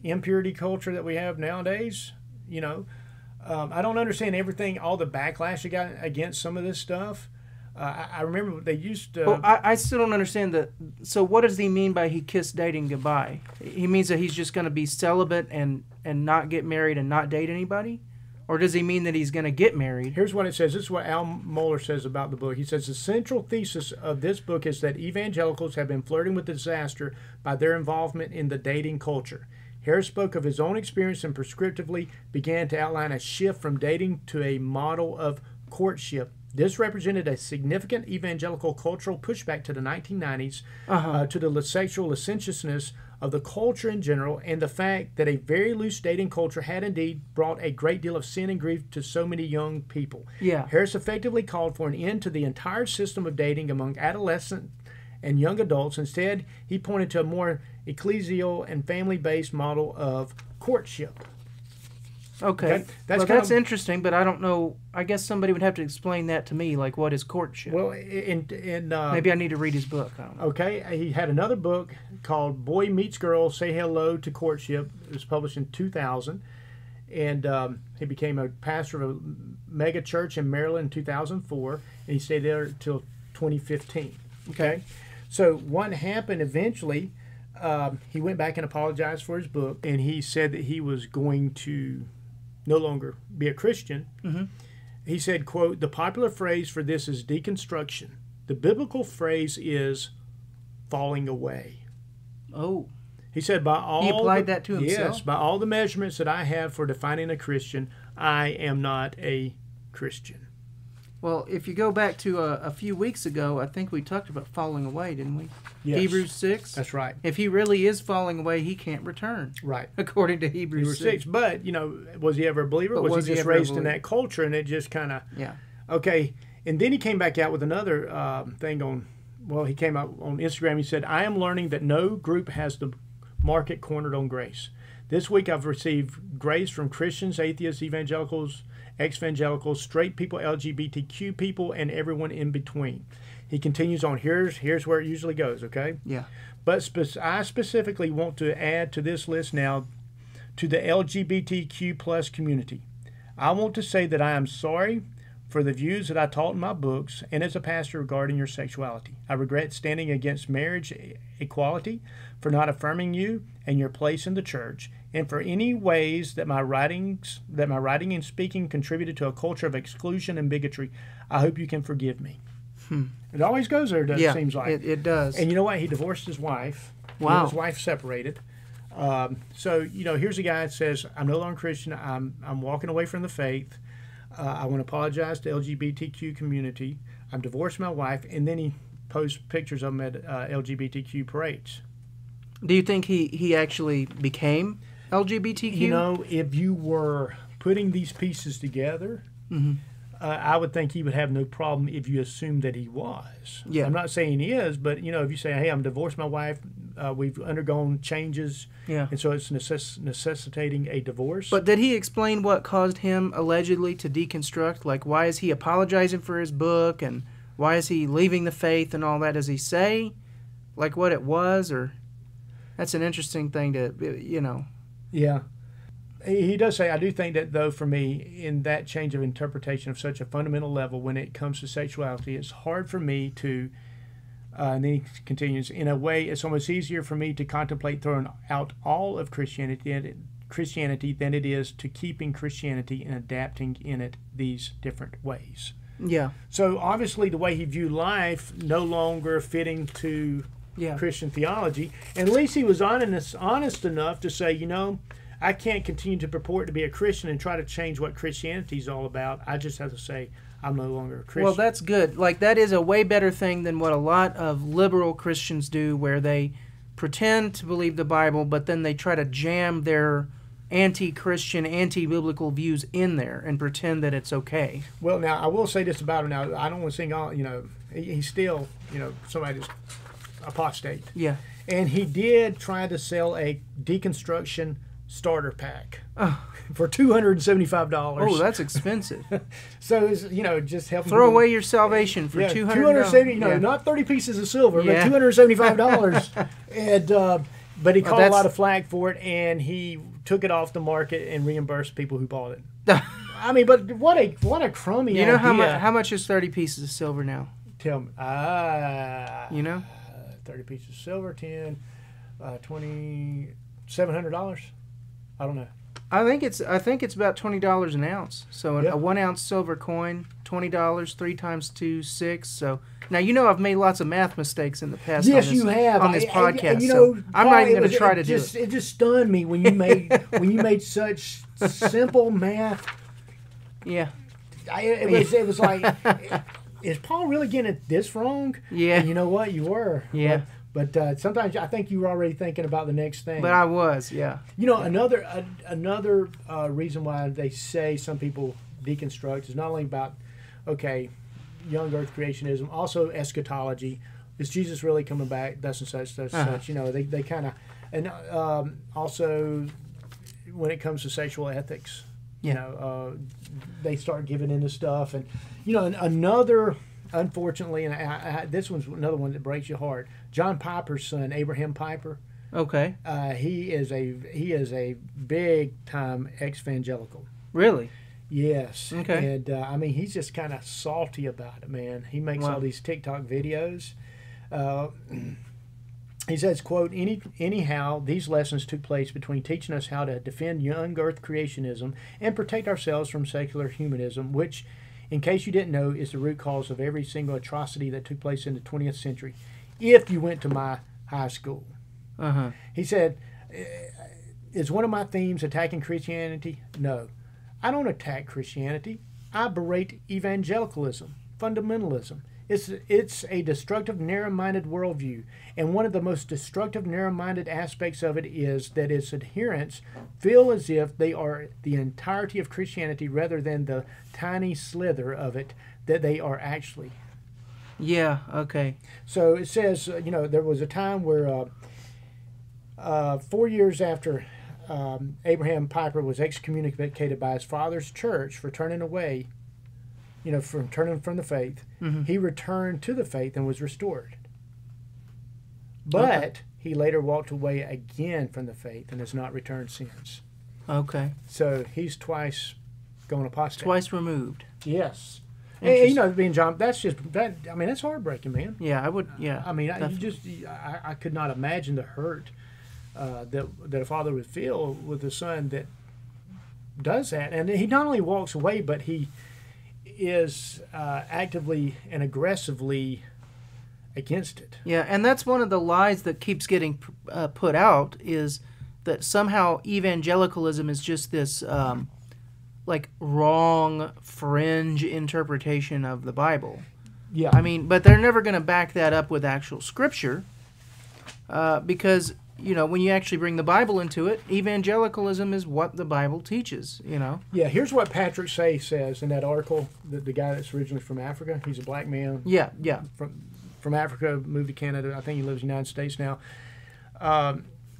impurity culture that we have nowadays? I don't understand everything, all the backlash you got against some of this stuff. I remember they used to... Well, I still don't understand that. So what does he mean by he kissed dating goodbye? He means that he's just going to be celibate and not get married and not date anybody? Or does he mean that he's going to get married? Here's what it says. This is what Al Mohler says about the book. He says, the central thesis of this book is that evangelicals have been flirting with disaster by their involvement in the dating culture. Harris spoke of his own experience and prescriptively began to outline a shift from dating to a model of courtship. This represented a significant evangelical cultural pushback to the 1990s, to the sexual licentiousness of the culture in general, and the fact that a very loose dating culture had indeed brought a great deal of sin and grief to so many young people. Yeah. Harris effectively called for an end to the entire system of dating among adolescent and young adults. Instead, he pointed to a more ecclesial and family-based model of courtship. Okay. That's interesting, but I don't know. I guess somebody would have to explain that to me, like what is courtship? Well, maybe I need to read his book. I don't know. Okay, he had another book called Boy Meets Girl, Say Hello to Courtship. It was published in 2000, and he became a pastor of a mega church in Maryland in 2004, and he stayed there until 2015. Okay, so what happened eventually, he went back and apologized for his book, and he said that he was going to no longer be a Christian. Mm-hmm. He said, quote, the popular phrase for this is deconstruction. The biblical phrase is falling away. Oh. He said, by all... He applied that to himself? Yes, by all the measurements that I have for defining a Christian, I am not a Christian. Well, if you go back to a few weeks ago, I think we talked about falling away, didn't we? Yes. Hebrews 6? That's right. If he really is falling away, he can't return. Right. According to Hebrews 6. But, was he ever a believer? But was he just raised in that culture and it just kind of... Yeah. Okay. And then he came back out with another thing on... Well, he came out on Instagram. He said, I am learning that no group has the market cornered on grace. This week I've received grace from Christians, atheists, evangelicals, ex-evangelicals, straight people, LGBTQ people, and everyone in between. He continues on. Here's where it usually goes, okay? Yeah. But I specifically want to add to this list now to the LGBTQ plus community. I want to say that I am sorry for the views that I taught in my books and as a pastor regarding your sexuality. I regret standing against marriage equality, for not affirming you and your place in the church, and for any ways that my writing and speaking contributed to a culture of exclusion and bigotry. I hope you can forgive me. It always goes there, it seems like. It does. And you know what? He divorced his wife. Wow. His wife separated. So, here's a guy that says, I'm no longer Christian. I'm walking away from the faith. I want to apologize to LGBTQ community. I'm divorced my wife. And then he posts pictures of him at LGBTQ parades. Do you think he actually became LGBTQ? If you were putting these pieces together, I would think he would have no problem if you assumed that he was. Yeah. I'm not saying he is, but, if you say, hey, I'm divorced my wife, we've undergone changes, and so it's necessitating a divorce. But did he explain what caused him allegedly to deconstruct? Like, why is he apologizing for his book, and why is he leaving the faith and all that? Does he say, like, what it was, or... That's an interesting thing to, Yeah. He does say, I do think that, though, for me, in that change of interpretation of such a fundamental level when it comes to sexuality, it's hard for me to, and then he continues, in a way, it's almost easier for me to contemplate throwing out all of Christianity than it is to keeping Christianity and adapting in it these different ways. Yeah. So, obviously, the way he viewed life no longer fitting to... Christian theology, and at least he was honest enough to say, I can't continue to purport to be a Christian and try to change what Christianity is all about. I just have to say I'm no longer a Christian. Well, that's good. Like, that is a way better thing than what a lot of liberal Christians do, where they pretend to believe the Bible, but then they try to jam their anti-Christian, anti-biblical views in there and pretend that it's okay. Well, now, I will say this about him. Now, I don't want to sing all, he's still, somebody that's apostate. Yeah. And he did try to sell a deconstruction starter pack for $275. Oh, that's expensive. So it's, just helping throw away your salvation for $270. Not 30 pieces of silver, but $275. And but he caught a lot of flack for it, and he took it off the market and reimbursed people who bought it. I mean, but what a crummy idea. How much is 30 pieces of silver now? Tell me. 30 pieces of silver, 10, $2,700. I don't know. I think it's about $20 an ounce. So Yep. a 1 ounce silver coin, $20, 3 times 2, 6. So now I've made lots of math mistakes in the past. Yes, on this, you have on this podcast. You so know, I'm Paul, not even going it to try to just, do it. It just stunned me when you made such simple math. Yeah. It was like, is Paul really getting this wrong? Yeah. And you know what? You were. Yeah. But sometimes I think you were already thinking about the next thing. But I was, yeah. You know, another reason why they say some people deconstruct is not only about, okay, young earth creationism, also eschatology. Is Jesus really coming back? Thus and such, thus and such. You know, they kind of, and also when it comes to sexual ethics, you know, they start giving into stuff. And, you know, another, unfortunately, and this one's another one that breaks your heart. John Piper's son, Abraham Piper. Okay. He is a big time ex-evangelical. Really? Yes. Okay. And I mean, he's just kind of salty about it, man. He makes all these TikTok videos. He says, quote, anyhow, these lessons took place between teaching us how to defend young earth creationism and protect ourselves from secular humanism, which, in case you didn't know, is the root cause of every single atrocity that took place in the 20th century. If you went to my high school. He said, is one of my themes attacking Christianity? No. I don't attack Christianity. I berate evangelicalism, fundamentalism. It's a destructive, narrow-minded worldview. And one of the most destructive, narrow-minded aspects of it is that its adherents feel as if they are the entirety of Christianity rather than the tiny slither of it that they are actually. Yeah, okay. So it says, you know, there was a time where 4 years after Abraham Piper was excommunicated by his father's church for turning away, you know, from turning from the faith, he returned to the faith and was restored. But he later walked away again from the faith and has not returned since. Okay. So he's twice gone apostate. Twice removed. Yes. And, you know, being John, that's just that. I mean, that's heartbreaking, man. Yeah, I would. Yeah. I mean, I could not imagine the hurt that a father would feel with a son that does that, and he not only walks away, but he is actively and aggressively against it. Yeah, and that's one of the lies that keeps getting put out is that somehow evangelicalism is just this like wrong fringe interpretation of the Bible. Yeah. I mean, but they're never going to back that up with actual scripture because, you know, when you actually bring the Bible into it, evangelicalism is what the Bible teaches, you know. Yeah, here's what Patrick Say says in that article, the guy that's originally from Africa. He's a black man. Yeah. From Africa, moved to Canada. I think he lives in the United States now.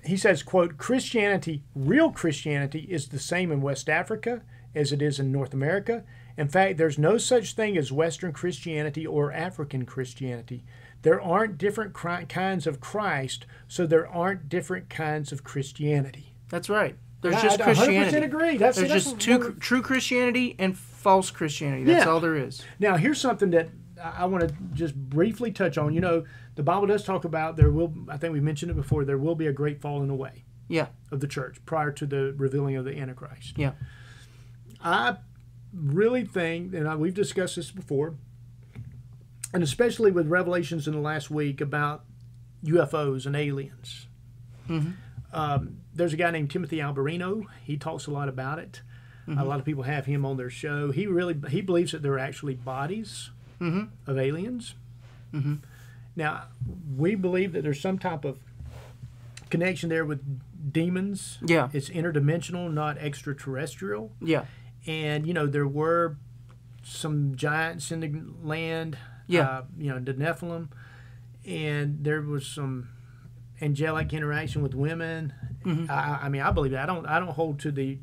He says, quote, Christianity, real Christianity, is the same in West Africa as it is in North America. In fact, there's no such thing as Western Christianity or African Christianity. There aren't different kinds of Christ, so there aren't different kinds of Christianity. That's right. There's just Christianity. 100% agree. There's just true Christianity and false Christianity. That's all there is. Now, here's something that I want to just briefly touch on. You know, the Bible does talk about I think we mentioned it before, there will be a great falling away of the church prior to the revealing of the Antichrist. Yeah. I really think, and we've discussed this before, and especially with revelations in the last week about UFOs and aliens. There's a guy named Timothy Alberino. He talks a lot about it. A lot of people have him on their show. He believes that there are actually bodies of aliens. Now, we believe that there's some type of connection there with demons. Yeah. It's interdimensional, not extraterrestrial. Yeah. And, you know, there were some giants in the land. Yeah. You know, the Nephilim. And there was some angelic interaction with women. I mean, I believe that. I don't hold to the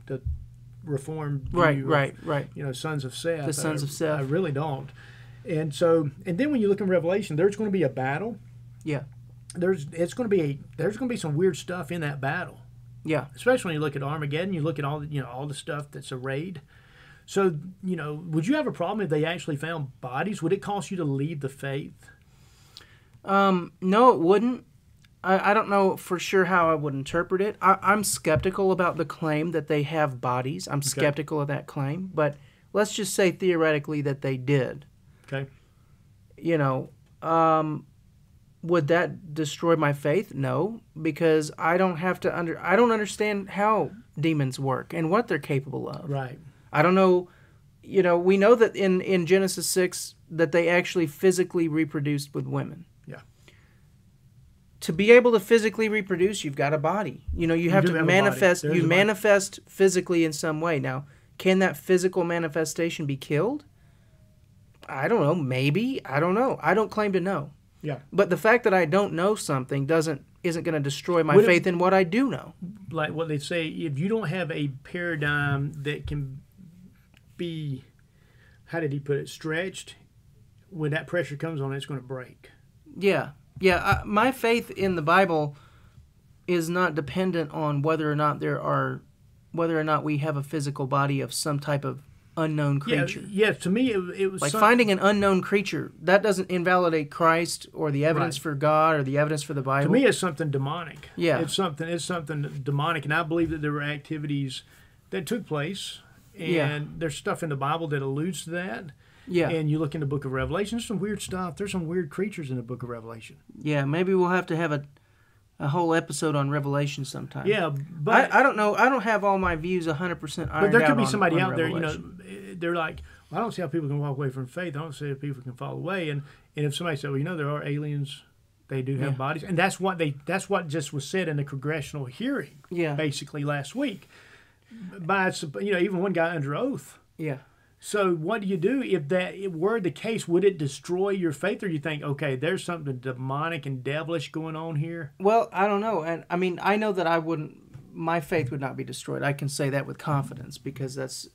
Reformed view right. You know, sons of Seth. The sons of Seth. I really don't. And then when you look in Revelation, there's going to be a battle. Yeah. There's going to be some weird stuff in that battle. Yeah. Especially when you look at Armageddon, you look at all the stuff that's arrayed. So, you know, would you have a problem if they actually found bodies? Would it cost you to leave the faith? No, it wouldn't. I don't know for sure how I would interpret it. I'm skeptical about the claim that they have bodies. I'm skeptical of that claim, but let's just say theoretically that they did. Okay. You know, would that destroy my faith? No, because I don't understand how demons work and what they're capable of. Right. I don't know. You know, we know that in Genesis 6 that they actually physically reproduced with women. Yeah. To be able to physically reproduce, you've got a body. You know, you have to manifest. You manifest physically in some way. Now, can that physical manifestation be killed? I don't know. Maybe. I don't know. I don't claim to know. Yeah. But the fact that I don't know something isn't going to destroy my faith in what I do know. Like what they say, if you don't have a paradigm that can be, how did he put it, stretched, when that pressure comes on, it's going to break. Yeah. Yeah. My faith in the Bible is not dependent on whether or not we have a physical body of some type of unknown creature. Yeah, to me it was like finding an unknown creature. That doesn't invalidate Christ or the evidence for God or the evidence for the Bible. To me, it's something demonic. Yeah, it's something demonic, and I believe that there were activities that took place, and there's stuff in the Bible that alludes to that. Yeah, and you look in the Book of Revelation, there's some weird stuff. There's some weird creatures in the Book of Revelation. Yeah, maybe we'll have to have a whole episode on Revelation sometime. Yeah, but I don't know. I don't have all my views 100% ironed out. But there could be somebody out there, Revelation. They're like, well, I don't see how people can walk away from faith. I don't see how people can fall away. And if somebody said, well, there are aliens, they do have bodies, and that's what just was said in the congressional hearing, basically last week, by even one guy under oath. Yeah. So what do you do if that were the case? Would it destroy your faith, or you think, okay, there's something demonic and devilish going on here? Well, I don't know, and I mean, I know that my faith would not be destroyed. I can say that with confidence because that's,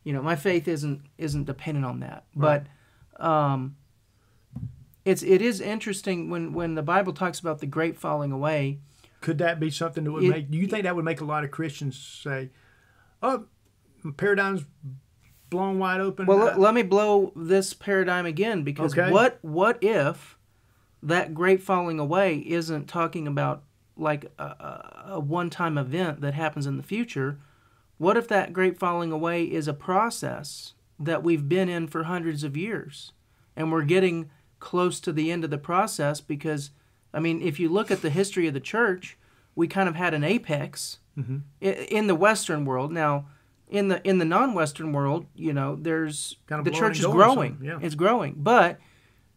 my faith isn't dependent on that. Right. But it is interesting when the Bible talks about the great falling away. Could that be something that would make? Do you think that would make a lot of Christians say, "Oh, paradigm's blown wide open"? Well, let me blow this paradigm again, because what if that great falling away isn't talking about like a one-time event that happens in the future? What if that great falling away is a process that we've been in for hundreds of years, and we're getting close to the end of the process? Because, I mean, if you look at the history of the church, we kind of had an apex in the Western world. Now, in the non-Western world, there's kind of the church is growing. Yeah. It's growing. But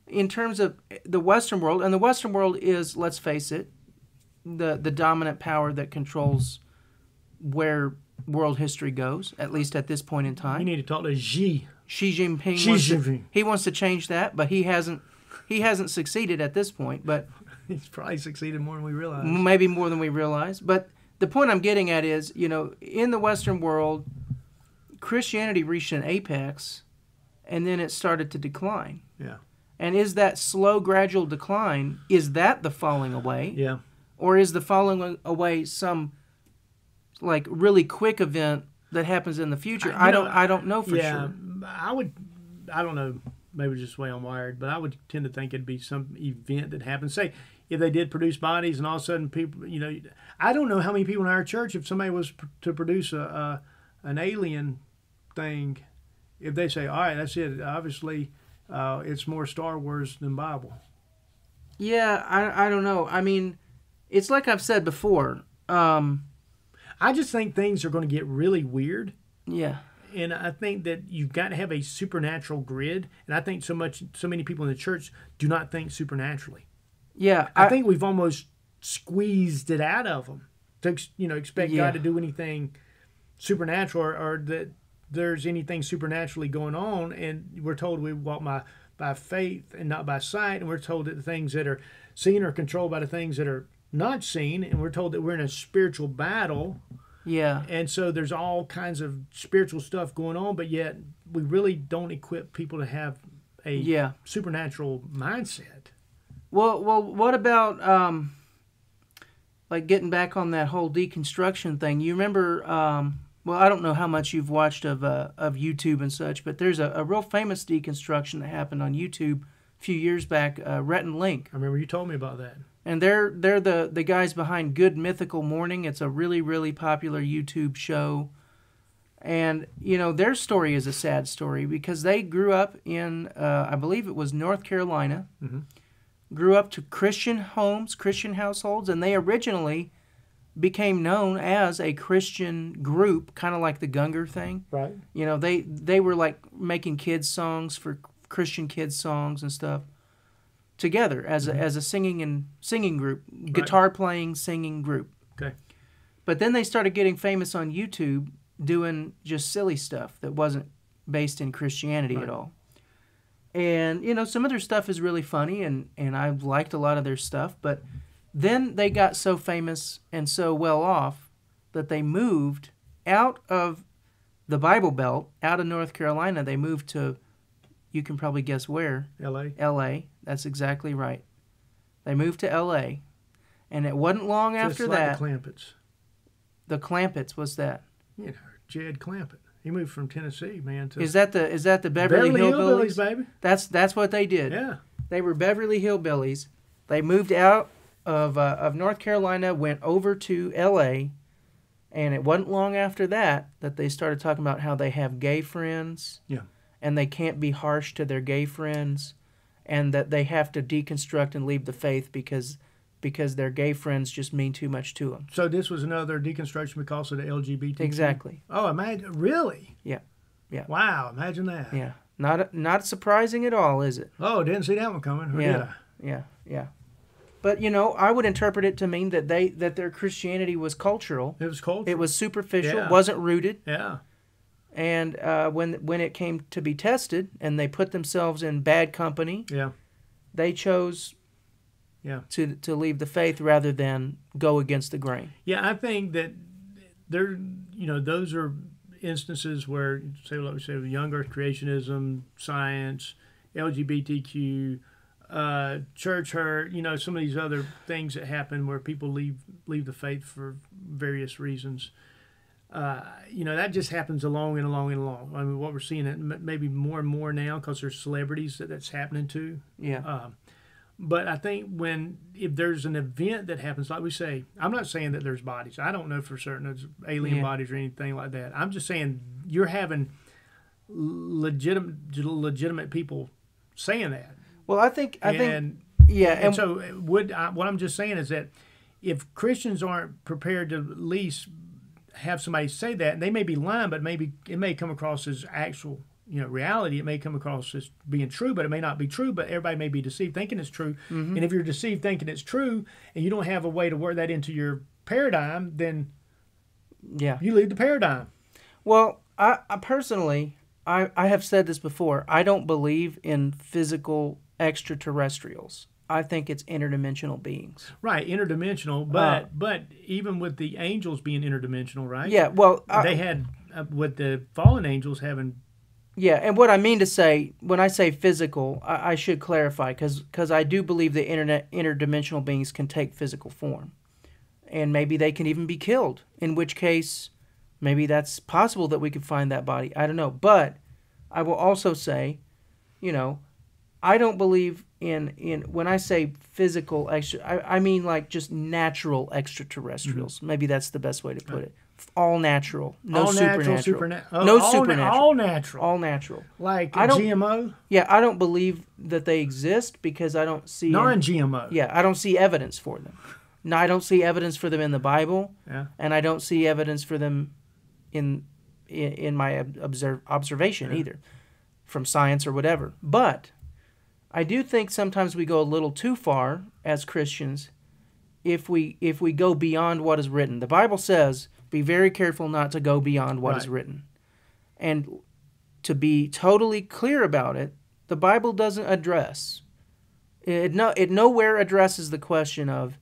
in terms of the Western world, and the Western world is, let's face it, the dominant power that controls where world history goes, at least at this point in time. You need to talk to Xi Jinping. He wants to change that, but he hasn't succeeded at this point. But he's probably succeeded more than we realize. Maybe more than we realize. But the point I'm getting at is, in the Western world, Christianity reached an apex, and then it started to decline. Yeah. And is that slow, gradual decline, is that the falling away? Yeah. Or is the falling away some like really quick event that happens in the future? I don't know for sure. I don't know, maybe just the way I'm wired, but I would tend to think it'd be some event that happens. Say, if they did produce bodies and all of a sudden people, I don't know how many people in our church, if somebody was to produce an alien thing, if they say, all right, that's it, obviously it's more Star Wars than Bible. Yeah, I don't know. I mean, it's like I've said before. I just think things are going to get really weird. Yeah. And I think that you've got to have a supernatural grid. And I think so many people in the church do not think supernaturally. Yeah. I think we've almost squeezed it out of them to, expect God to do anything supernatural or that there's anything supernaturally going on. And we're told we walk by faith and not by sight. And we're told that the things that are seen are controlled by the things that are not seen, and we're told that we're in a spiritual battle. Yeah. And so there's all kinds of spiritual stuff going on, but yet we really don't equip people to have a supernatural mindset. Well, what about like getting back on that whole deconstruction thing? You remember? Well, I don't know how much you've watched of YouTube and such, but there's a real famous deconstruction that happened on YouTube a few years back. Rhett and Link. I remember you told me about that. And they're the guys behind Good Mythical Morning. It's a really, really popular YouTube show. And, you know, their story is a sad story because they grew up in, I believe it was North Carolina, grew up to Christian homes, Christian households, and they originally became known as a Christian group, kind of like the Gungor thing. Right. You know, they were like making kids songs for Christian kids songs and stuff together as a singing group, guitar playing singing group. Okay. But then they started getting famous on YouTube doing just silly stuff that wasn't based in Christianity at all. And, you know, some of their stuff is really funny, and I've liked a lot of their stuff, but then they got so famous and so well off that they moved out of the Bible Belt, out of North Carolina. They moved to, you can probably guess where. L.A. L.A. That's exactly right. They moved to L.A. And it wasn't long after like that. The Clampetts. The Clampetts, what's that? You know, Jed Clampett. He moved from Tennessee, man. To Is that the Beverly Hillbillies? Baby. That's what they did. Yeah. They were Beverly Hillbillies. They moved out of North Carolina, went over to L.A., and it wasn't long after that they started talking about how they have gay friends. Yeah. And they can't be harsh to their gay friends, and that they have to deconstruct and leave the faith because their gay friends just mean too much to them. So this was another deconstruction because of the LGBT. Exactly. Oh, imagine, really? Yeah. Yeah. Wow, imagine that. Yeah. Not surprising at all, is it? Oh, didn't see that one coming. Or did I? Yeah. But, you know, I would interpret it to mean that their Christianity was cultural. It was cultural. It was superficial, Yeah. wasn't rooted. Yeah. And when it came to be tested and they put themselves in bad company, Yeah. they chose to leave the faith rather than go against the grain. Yeah, I think that there, you know, those are instances where, say, like we say, young Earth creationism, science, LGBTQ, church hurt, you know, some of these other things that happen where people leave the faith for various reasons. You know, that just happens along and along and along. I mean, what we're seeing it maybe more and more now because there's celebrities that's happening to. Yeah. But I think if there's an event that happens, like we say, I'm not saying that there's bodies. I don't know for certain there's alien bodies or anything like that. I'm just saying you're having legitimate people saying that. Well, I think, yeah. And so what I'm just saying is that if Christians aren't prepared to at least have somebody say that, and they may be lying, but maybe it may come across as actual, you know, reality. It may come across as being true, but it may not be true. But everybody may be deceived thinking it's true. Mm-hmm. And if you're deceived thinking it's true, and you don't have a way to work that into your paradigm, then you leave the paradigm. Well, I personally, I have said this before. I don't believe in physical extraterrestrials. I think it's interdimensional beings. Right, interdimensional, but even with the angels being interdimensional, right? Yeah, well, they had with the fallen angels having. Yeah, and what I mean to say when I say physical, I should clarify because I do believe that interdimensional beings can take physical form, and maybe they can even be killed. In which case, maybe that's possible that we could find that body. I don't know, but I will also say, you know, I don't believe in when I say physical I mean like just natural extraterrestrials. Mm-hmm. Maybe that's the best way to put it. All natural, no supernatural. All natural. All natural. Like GMO? Yeah, I don't believe that they exist because I don't see non-GMO. I don't see evidence for them. No, I don't see evidence for them in the Bible. Yeah. And I don't see evidence for them in my observation either, from science or whatever. But I do think sometimes we go a little too far as Christians if we go beyond what is written. The Bible says, be very careful not to go beyond what is written. And to be totally clear about it, the Bible doesn't address. It nowhere addresses the question of,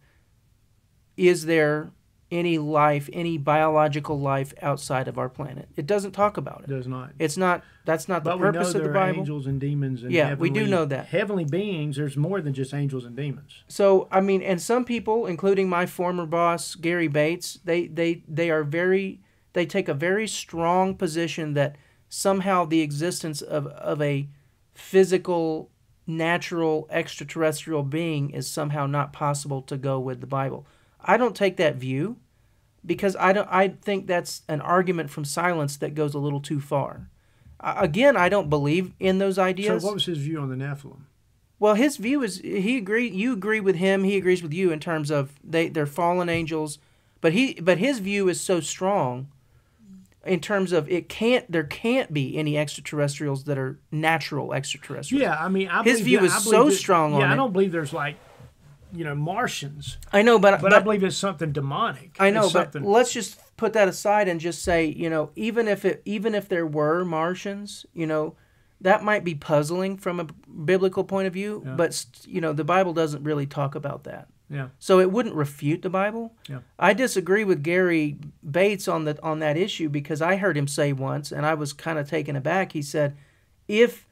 is there any life, any biological life outside of our planet? It doesn't talk about it. It does not. It's not. That's not the purpose of the Bible. But we know there are angels and demons. And we do know that. Heavenly beings, there's more than just angels and demons. So, I mean, and some people, including my former boss, Gary Bates, they take a very strong position that somehow the existence of a physical natural extraterrestrial being is somehow not possible to go with the Bible. I don't take that view because I think that's an argument from silence that goes a little too far. Again, I don't believe in those ideas. So what was his view on the Nephilim? Well, his view is you agree with him, he agrees with you in terms of they're fallen angels, but his view is so strong in terms of there can't be any extraterrestrials that are natural extraterrestrials. Yeah, I mean, his view is so strong on it. Yeah, I don't believe there's like, Martians. I know, but I believe it's something demonic. I know, but let's just put that aside and just say, even if there were Martians, that might be puzzling from a biblical point of view, but the Bible doesn't really talk about that. Yeah. So it wouldn't refute the Bible. Yeah. I disagree with Gary Bates on that issue because I heard him say once, and I was kind of taken aback. He said, if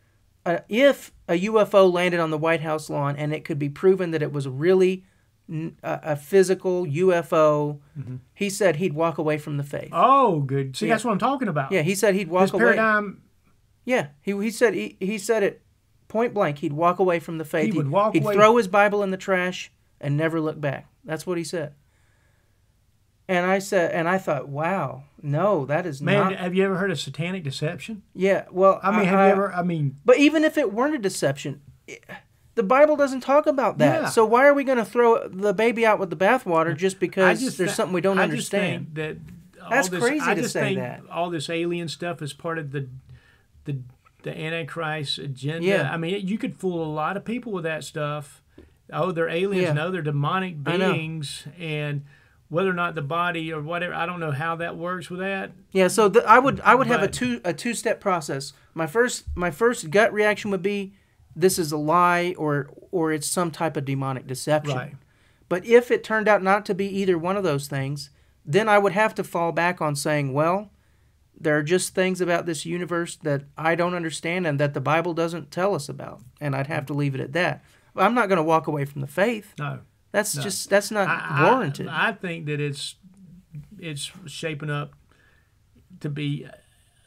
a UFO landed on the White House lawn and it could be proven that it was really a physical UFO, he said he'd walk away from the faith. Oh, good. See, that's what I'm talking about. Yeah, he said he'd walk away. Paradigm. Yeah, he said it point blank. He'd walk away from the faith. He would walk away. He'd throw his Bible in the trash and never look back. That's what he said. And I thought, wow, no, that is not. Man, have you ever heard of satanic deception? Yeah, well, have you ever? But even if it weren't a deception, the Bible doesn't talk about that. Yeah. So why are we going to throw the baby out with the bathwater just because there's something we don't understand? Just think that that's crazy to say that. All this alien stuff is part of the Antichrist agenda. Yeah. I mean, you could fool a lot of people with that stuff. Oh, they're aliens. No, they're demonic beings, and whether or not the body or whatever, I don't know how that works with that. Yeah, so I would have a two-step process. My first gut reaction would be, this is a lie or it's some type of demonic deception. Right. But if it turned out not to be either one of those things, then I would have to fall back on saying, well, there are just things about this universe that I don't understand and that the Bible doesn't tell us about, and I'd have to leave it at that. I'm not going to walk away from the faith. No. That's not warranted. I think that it's shaping up to be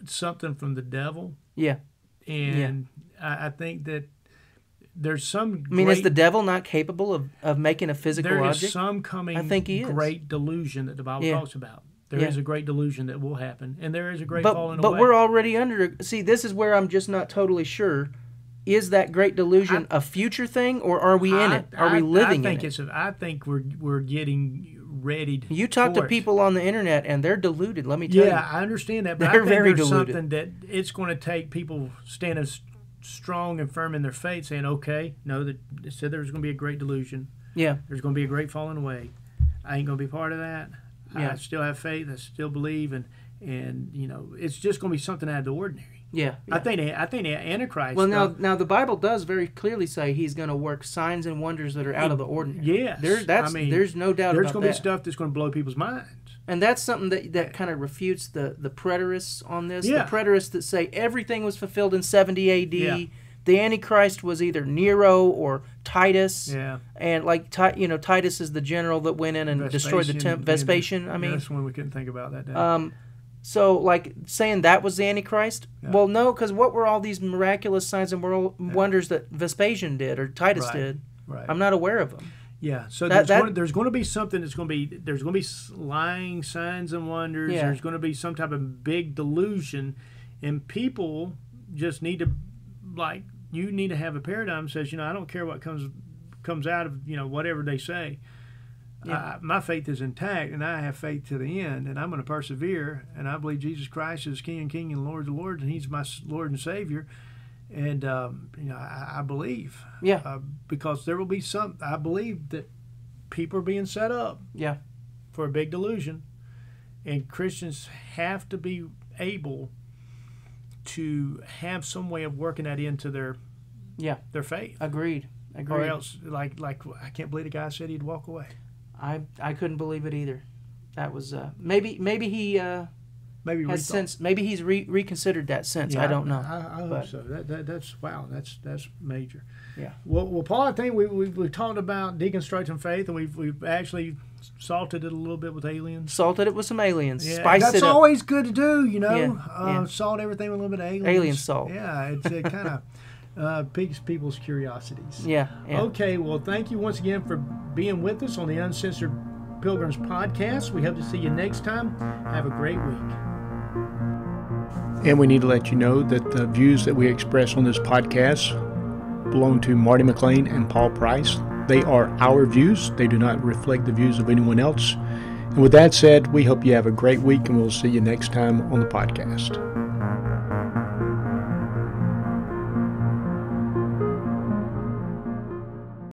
something from the devil. Yeah. And I think that there's some. I mean, is the devil not capable of making a physical object? There is some coming. I think he is. Great delusion that the Bible talks about. There is a great delusion that will happen, and there is a great falling away. But we're already under. See, this is where I'm just not totally sure. Is that great delusion a future thing, or are we in it? Are we living in it? I think we're getting ready. You talk to people on the internet, and they're deluded. Let me tell you. Yeah, I understand that, but they're I think very there's deluded. Something that it's going to take people standing strong and firm in their faith, saying, "Okay, no, they said there's going to be a great delusion. Yeah, there's going to be a great falling away. I ain't going to be part of that. Yeah. I still have faith. I still believe, and it's just going to be something out of the ordinary." Yeah. I think the Antichrist. Well, now the Bible does very clearly say he's going to work signs and wonders that are out of the ordinary. Yes. There's no doubt about that. There's going to be stuff that's going to blow people's minds. And that's something that kind of refutes the preterists on this. Yeah. The preterists that say everything was fulfilled in 70 A.D. Yeah. The Antichrist was either Nero or Titus. Yeah. And Titus is the general that went in and destroyed the temple. Vespasian, I mean. That's one we couldn't think about that day. So, saying that was the Antichrist? Yeah. Well, no, because what were all these miraculous signs and wonders that Vespasian did or Titus did? Right. I'm not aware of them. Yeah. So there's going to be something there's going to be lying signs and wonders. Yeah. There's going to be some type of big delusion, and people just need to you need to have a paradigm that says I don't care what comes out of whatever they say. Yeah. My faith is intact, and I have faith to the end, and I'm going to persevere, and I believe Jesus Christ is King and Lord of Lords, and He's my Lord and Savior, and I believe, because there will be I believe that people are being set up, for a big delusion, and Christians have to be able to have some way of working that into their faith. Agreed. Or else, like I can't believe the guy said he'd walk away. I couldn't believe it either. That was maybe he has since maybe he's reconsidered that since. I don't know. I hope so. That's wow. That's major. Yeah. Well, Paul, I think we talked about deconstructing faith, and we've actually salted it a little bit with aliens. Salted it with some aliens. Yeah, Spiced it up. That's always good to do, Yeah. Salt everything with a little bit of aliens. Alien salt. Yeah, it's kind of. piques people's curiosities. Yeah. Okay, well, thank you once again for being with us on the Uncensored Pilgrims podcast. We hope to see you next time. Have a great week. And we need to let you know that the views that we express on this podcast belong to Marty McLain and Paul Price. They are our views. They do not reflect the views of anyone else. And with that said, we hope you have a great week, and we'll see you next time on the podcast.